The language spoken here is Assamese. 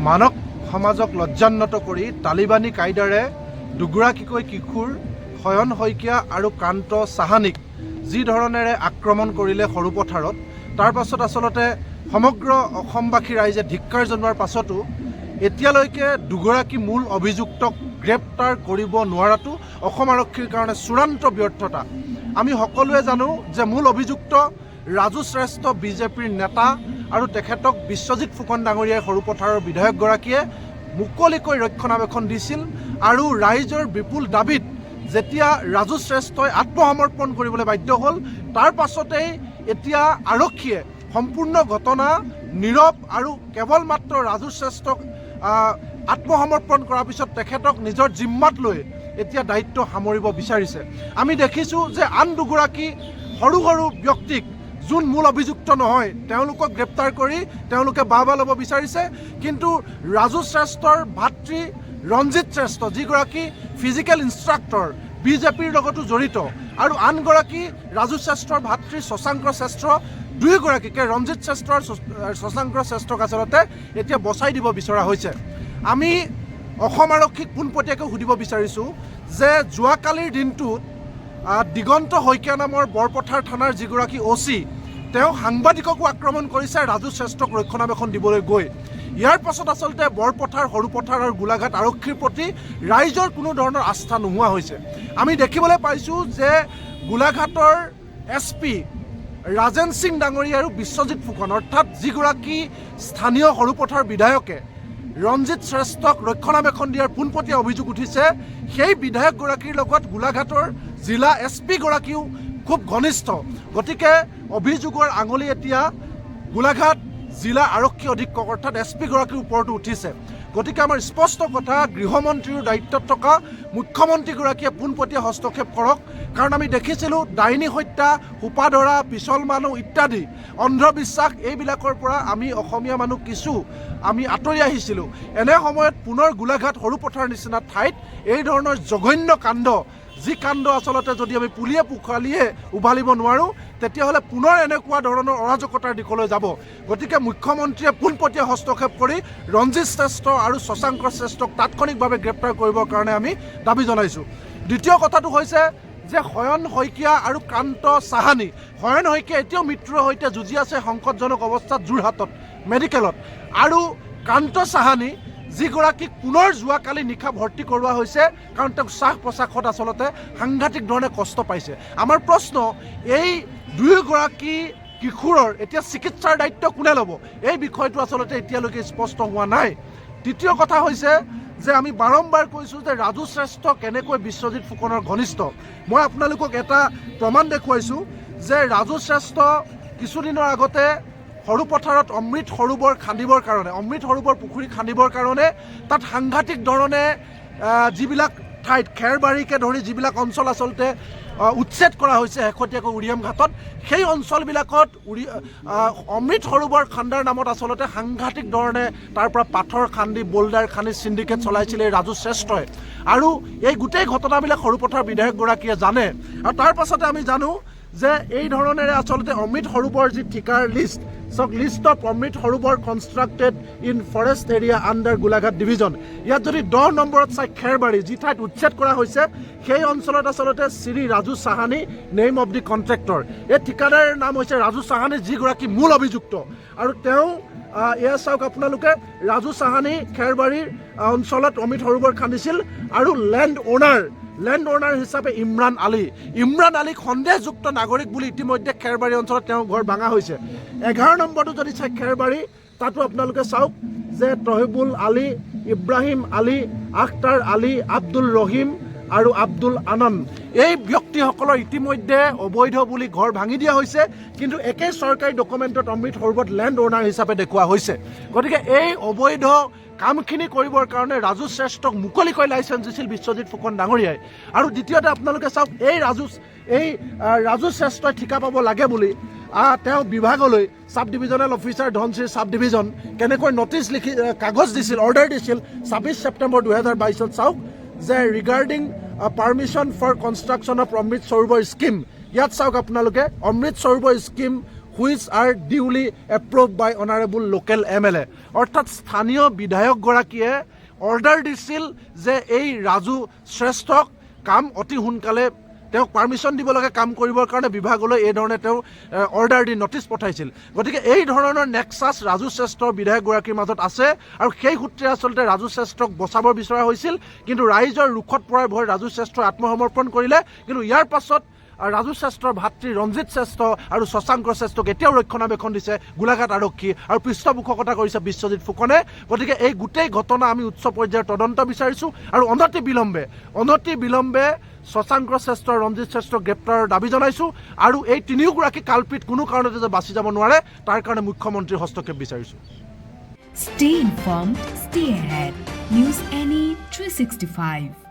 মানৱ সমাজক লজ্জান্বিত কৰি তালিবানী কায়দাৰে দুগৰাকীকৈ কিশোৰ শয়ন শইকীয়া আৰু কান্ত চাহানীক যি ধৰণেৰে আক্ৰমণ কৰিলে সৰুপথাৰত, তাৰ পাছত আচলতে সমগ্ৰ অসমবাসী ৰাইজে ধিক্কাৰ জনোৱাৰ পাছতো এতিয়ালৈকে দুগৰাকী মূল অভিযুক্তক গ্ৰেপ্তাৰ কৰিব নোৱাৰাটো অসম আৰক্ষীৰ কাৰণে চূড়ান্ত ব্যৰ্থতা। আমি সকলোৱে জানো যে মূল অভিযুক্ত ৰাজু শ্ৰেষ্ঠ বিজেপিৰ নেতা আৰু তেখেতক বিশ্বজিৎ ফুকন ডাঙৰীয়াই সৰুপথাৰৰ বিধায়কগৰাকীয়ে মুকলিকৈ ৰক্ষণাবেক্ষণ দিছিল আৰু ৰাইজৰ বিপুল দাবীত যেতিয়া ৰাজু শ্ৰেষ্ঠই আত্মসমৰ্পণ কৰিবলৈ বাধ্য হ'ল, তাৰ পাছতেই এতিয়া আৰক্ষীয়ে সম্পূৰ্ণ ঘটনা নীৰৱ আৰু কেৱল মাত্ৰ ৰাজু শ্ৰেষ্ঠক আত্মসমৰ্পণ কৰাৰ পিছত তেখেতক নিজৰ জিম্মাত লৈ এতিয়া দায়িত্ব সামৰিব বিচাৰিছে। আমি দেখিছোঁ যে আন দুগৰাকী সৰু সৰু ব্যক্তিক যোন মূল অভিযুক্ত নহয় তেওঁলোকক গ্ৰেপ্তাৰ কৰি তেওঁলোকে বাহবা ল'ব বিচাৰিছে, কিন্তু ৰাজু শ্ৰেষ্ঠৰ ভাতৃ ৰঞ্জিত শ্ৰেষ্ঠ যিগৰাকী ফিজিকেল ইনষ্ট্ৰাক্টৰ বিজেপিৰ লগতো জড়িত আৰু আনগৰাকী ৰাজু শ্ৰেষ্ঠৰ ভাতৃ শশাংক শ্ৰেষ্ঠ, দুয়োগৰাকীকে ৰঞ্জিত শ্ৰেষ্ঠ আৰু শশাংক শ্ৰেষ্ঠক আচলতে এতিয়া বচাই দিব বিচৰা হৈছে। আমি অসম আৰক্ষীক পোনপটীয়াকৈ সুধিব বিচাৰিছোঁ যে যোৱাকালিৰ দিনটোত দিগন্ত শইকীয়া নামৰ বৰপথাৰ থানাৰ যিগৰাকী OC তেওঁ সাংবাদিককো আক্ৰমণ কৰিছে ৰাজু শ্ৰেষ্ঠক ৰক্ষণাবেক্ষণ দিবলৈ গৈ। ইয়াৰ পাছত আচলতে বৰপথাৰ সৰুপথাৰ আৰু গোলাঘাট আৰক্ষীৰ প্ৰতি ৰাইজৰ কোনো ধৰণৰ আস্থা নোহোৱা হৈছে। আমি দেখিবলৈ পাইছোঁ যে গোলাঘাটৰ SP ৰাজেন সিং ডাঙৰীয়া আৰু বিশ্বজিৎ ফুকন অৰ্থাৎ যিগৰাকী স্থানীয় সৰুপথাৰ বিধায়কে ৰঞ্জিত শ্ৰেষ্ঠক ৰক্ষণাবেক্ষণ দিয়াৰ পোনপটীয়া অভিযোগ উঠিছে, সেই বিধায়কগৰাকীৰ লগত গোলাঘাটৰ জিলা SP গৰাকীও খুব ঘনিষ্ঠ। গতিকে অভিযোগৰ আঙুলি এতিয়া গোলাঘাট জিলা আৰক্ষী অধীক্ষক অৰ্থাৎ SP গৰাকীৰ ওপৰতো উঠিছে। গতিকে আমাৰ স্পষ্ট কথা, গৃহমন্ত্ৰীৰ দায়িত্বত থকা মুখ্যমন্ত্ৰীগৰাকীয়ে পোনপটীয়া হস্তক্ষেপ কৰক। কাৰণ আমি দেখিছিলোঁ ডাইনী হত্যা, সোপাধৰা, পিছল মানুহ ইত্যাদি অন্ধবিশ্বাস এইবিলাকৰ পৰা আমি অসমীয়া মানুহ কিছু আমি আঁতৰি আহিছিলোঁ। এনে সময়ত পুনৰ গোলাঘাট সৰুপথাৰ নিচিনা ঠাইত এই ধৰণৰ জঘন্য কাণ্ড, যি কাণ্ড আচলতে যদি আমি পুলিয়ে পোখালিয়ে উভালিব নোৱাৰোঁ তেতিয়াহ'লে পুনৰ এনেকুৱা ধৰণৰ অৰাজকতাৰ দিশলৈ যাব। গতিকে মুখ্যমন্ত্ৰীয়ে পোনপটীয়া হস্তক্ষেপ কৰি ৰঞ্জিত শ্ৰেষ্ঠ আৰু শশাংক শ্ৰেষ্ঠক তাৎক্ষণিকভাৱে গ্ৰেপ্তাৰ কৰিবৰ কাৰণে আমি দাবী জনাইছোঁ। দ্বিতীয় কথাটো হৈছে যে শয়ন শইকীয়া আৰু কান্ত চাহানী, শয়ন শইকীয়া এতিয়াও মৃত্যুৰ সৈতে যুঁজি আছে সংকটজনক অৱস্থাত যোৰহাটত মেডিকেলত, আৰু কান্ত চাহানী যিগৰাকীক পুনৰ যোৱাকালি নিশা ভৰ্তি কৰোৱা হৈছে কাৰণ তেওঁক শ্বাস প্ৰশ্বাসত আচলতে সাংঘাতিক ধৰণে কষ্ট পাইছে। আমাৰ প্ৰশ্ন, এই দুয়োগৰাকী কিশোৰৰ এতিয়া চিকিৎসাৰ দায়িত্ব কোনে ল'ব, এই বিষয়টো আচলতে এতিয়ালৈকে স্পষ্ট হোৱা নাই। তৃতীয় কথা হৈছে যে আমি বাৰম্বাৰ কৈছোঁ যে ৰাজু শ্ৰেষ্ঠ কেনেকৈ বিশ্বজিৎ ফুকনৰ ঘনিষ্ঠ। মই আপোনালোকক এটা প্ৰমাণ দেখুৱাইছোঁ যে ৰাজু শ্ৰেষ্ঠ কিছুদিনৰ আগতে সৰুপথাৰত অমৃত সৰোবৰ খান্দিবৰ কাৰণে, অমৃত সৰোবৰ পুখুৰী খান্দিবৰ কাৰণে তাত সাংঘাতিক ধৰণে যিবিলাক ঠাইত খেৰবাৰীকে ধৰি যিবিলাক অঞ্চল আচলতে উচ্ছেদ কৰা হৈছে শেহতীয়াকৈ উৰিয়াম ঘাটত, সেই অঞ্চলবিলাকত অমৃত সৰোবৰ খান্দাৰ নামত আচলতে সাংঘাতিক ধৰণে তাৰ পৰা পাথৰ খান্দি বোল্ডাৰ খান্দি চিণ্ডিকেট চলাইছিলে ৰাজু শ্ৰেষ্ঠই, আৰু এই গোটেই ঘটনাবিলাক সৰুপথাৰ বিধায়কগৰাকীয়ে জানে। আৰু তাৰ পাছতে আমি জানো যে এই ধৰণেৰে আচলতে অমৃত সৰোবৰ যি ঠিকাৰ list of Amrit Sarovar constructed in forest area under Golaghat division, ইয়াত যদি 10 নম্বৰত চাই খেৰবাৰী যি ঠাইত উচ্ছেদ কৰা হৈছে সেই অঞ্চলত আচলতে Shri Raju Sahani name of the contractor, এই ঠিকাদাৰৰ নাম হৈছে ৰাজু চাহানী যিগৰাকী মূল অভিযুক্ত। আৰু তেওঁ এয়া চাওক আপোনালোকে, ৰাজু চাহানী খেৰবাৰীৰ অঞ্চলত অমৃত সৰোবৰ খান্দিছিল আৰু লেণ্ড অ'নাৰ হিচাপে ইমৰাণ আলীক সন্দেহযুক্ত নাগৰিক বুলি ইতিমধ্যে খেৰবাৰী অঞ্চলত তেওঁৰ ঘৰ ভাঙা হৈছে। 11 নম্বৰটো যদি চাই খেৰবাৰী, তাতো আপোনালোকে চাওক যে তহিবুল আলী, ইব্ৰাহিম আলী, আখতাৰ আলী, আব্দুল ৰহিম আৰু আব্দুল আনন্দ, এই ব্যক্তিসকলৰ ইতিমধ্যে অবৈধ বুলি ঘৰ ভাঙি দিয়া হৈছে, কিন্তু একেই চৰকাৰী ডকুমেণ্টত অমৃত সৰোবৰত লেণ্ড অ'নাৰ হিচাপে দেখুওৱা হৈছে। গতিকে এই অবৈধ কামখিনি কৰিবৰ কাৰণে ৰাজু শ্ৰেষ্ঠক মুকলিকৈ লাইচেঞ্চ দিছিল বিশ্বজিৎ ফুকন ডাঙৰীয়াই। আৰু দ্বিতীয়তে আপোনালোকে চাওক, এই ৰাজু শ্ৰেষ্ঠই ঠিকা পাব লাগে বুলি তেওঁ বিভাগলৈ sub divisional officer Dhanashree sub division কেনেকৈ নটিচ লিখি কাগজ দিছিল, অৰ্ডাৰ দিছিল 26 ছেপ্টেম্বৰ 2022 চাওক যে regarding permission for construction of Amrit Sarovar scheme, ইয়াত চাওক আপোনালোকে Amrit Sarovar scheme which are duly approve by honourable local MLA অৰ্থাৎ স্থানীয় বিধায়কগৰাকীয়ে অৰ্ডাৰ দিছিল যে এই ৰাজু শ্ৰেষ্ঠক কাম অতি সোনকালে তেওঁক পাৰ্মিশ্যন দিব লাগে কাম কৰিবৰ কাৰণে বিভাগলৈ এই ধৰণে তেওঁ অৰ্ডাৰ দি নটিচ পঠাইছিল গতিকে এই ধৰণৰ নেক্সাছ ৰাজু শ্ৰেষ্ঠৰ বিধায়কগৰাকীৰ মাজত আছে আৰু সেই সূত্ৰে আচলতে ৰাজু শ্ৰেষ্ঠক বচাব বিচৰা হৈছিল কিন্তু ৰাইজৰ ৰুখত পৰাৰ ভয় ৰাজু শ্ৰেষ্ঠ আত্মসমৰ্পণ কৰিলে কিন্তু ইয়াৰ পাছত ৰাজু শ্ৰেষ্ঠৰ ভাতৃ ৰঞ্জিত শ্ৰেষ্ঠ আৰু শশাংক শ্ৰেষ্ঠক এতিয়াও ৰক্ষণাবেক্ষণ দিছে গোলাঘাট আৰক্ষী আৰু পৃষ্ঠপোষকতা কৰিছে বিশ্বজিৎ ফুকনে গতিকে এই গোটেই ঘটনা আমি উচ্চ পৰ্যায়ৰ তদন্ত বিচাৰিছোঁ আৰু অনতি বিলম্বে শশাংক শ্ৰেষ্ঠ ৰঞ্জিত শ্ৰেষ্ঠ গ্ৰেপ্তাৰৰ দাবী জনাইছোঁ আৰু এই তিনিওগৰাকী কালপিত কোনো কাৰণতে যে বাচি যাব নোৱাৰে তাৰ কাৰণে মুখ্যমন্ত্ৰীৰ হস্তক্ষেপ বিচাৰিছোঁ Stay informed, stay ahead. News NE 365.